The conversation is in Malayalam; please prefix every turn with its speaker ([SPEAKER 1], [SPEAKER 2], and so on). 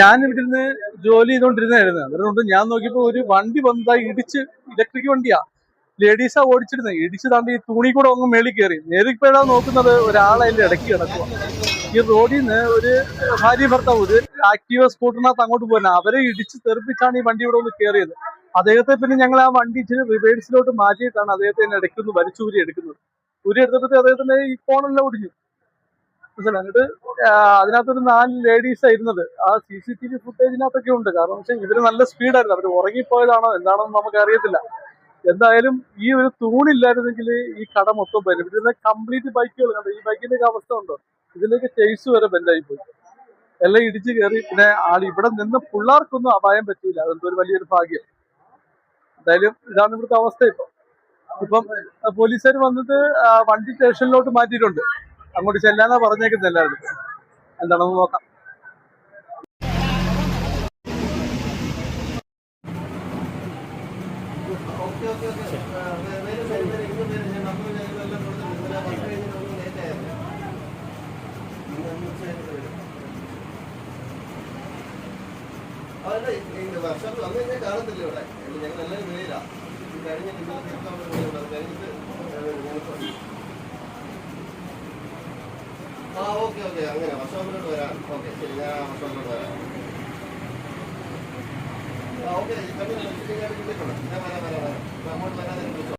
[SPEAKER 1] ഞാൻ ഇവിടെ നിന്ന് ജോലി ചെയ്തോണ്ടിരുന്നായിരുന്നു. അതുകൊണ്ട് ഞാൻ നോക്കിയപ്പോ ഒരു വണ്ടി വന്നതായി ഇടിച്ച്, ഇലക്ട്രിക് വണ്ടിയാ, ലേഡീസാ ഓടിച്ചിരുന്നത്. ഇടിച്ച് താണ്ടി ഈ തുണി കൂടെ ഒന്ന് മേളിൽ കയറി. നേരിപ്പോഴാ നോക്കുന്നത് ഒരാളെ അതിന്റെ ഇടയ്ക്ക് കിടക്കുക. ഈ റോഡിൽ നിന്ന് ഒരു ഭാര്യ ഭർത്താവ് ഒരു ആക്റ്റീവ സ്കൂട്ടറിനകത്ത് അങ്ങോട്ട് പോകുന്നത്, അവരെ ഇടിച്ച് തെറിപ്പിച്ചാണ് ഈ വണ്ടി ഇവിടെ ഒന്ന് കയറിയത്. അദ്ദേഹത്തെ പിന്നെ ഞങ്ങൾ ആ വണ്ടി ഇച്ചിരി റിവേഴ്സിലോട്ട് മാറ്റിയിട്ടാണ് അദ്ദേഹത്തെ ഇടയ്ക്കൊന്ന് വലിച്ചൂരി എടുക്കുന്നത്. ഊരി എടുത്തപ്പോഴത്തെ അദ്ദേഹത്തിന്റെ ഈ ഫോണെല്ലാം ഒടിഞ്ഞു. മനസ്സിലായി. എന്നിട്ട് അതിനകത്തൊരു 4 ലേഡീസാണ് ഇരുന്നത്. ആ CCTV ഫുട്ടേജിനകത്തൊക്കെ ഉണ്ട്. കാരണം വെച്ചാൽ ഇവര് നല്ല സ്പീഡായിരുന്നു. അവർ ഉറങ്ങിപ്പോയതാണോ എന്താണെന്ന് നമുക്ക് അറിയത്തില്ല. എന്തായാലും ഈ ഒരു തൂണില്ലായിരുന്നെങ്കിൽ ഈ കട മൊത്തം വരും. ഇതിന്റെ കംപ്ലീറ്റ് ബൈക്കുകൾ കണ്ടോ, ഈ ബൈക്കിന്റെ അവസ്ഥ ഉണ്ടോ, ഇതിലേക്ക് ചേസ് വരെ ബെൻഡായി പോയി, എല്ലാം ഇടിച്ചു കയറി. പിന്നെ ഇവിടെ നിന്ന് പിള്ളേർക്കൊന്നും അപായം പറ്റിയില്ല. അതെന്തോ ഒരു വലിയൊരു ഭാഗ്യം. എന്തായാലും ഇതാണ് ഇവിടുത്തെ അവസ്ഥ. ഇപ്പം പോലീസുകാർ വന്നിട്ട് വണ്ടി സ്റ്റേഷനിലോട്ട് മാറ്റിയിട്ടുണ്ട്. അങ്ങോട്ട് ചെല്ലാനാ പറഞ്ഞേക്കുന്നത് എല്ലാവരും. എന്താണെന്ന് നോക്കാം.
[SPEAKER 2] വർഷത്തിൽ വന്നു കഴിഞ്ഞാൽ കാണത്തില്ല ഇവിടെ. ഞങ്ങൾ എല്ലാവരും വെളിയിലാണ്. കഴിഞ്ഞിട്ട് കഴിഞ്ഞിട്ട് ഓക്കെ അങ്ങനെ വർഷോപ്പിലോട്ട് വരാം. ഓക്കെ ശരി, ഞാൻ വർഷോപ്പിലോട്ട് വരാം. ഓക്കെ ഞാൻ വരാം. അങ്ങോട്ട് വരാതെ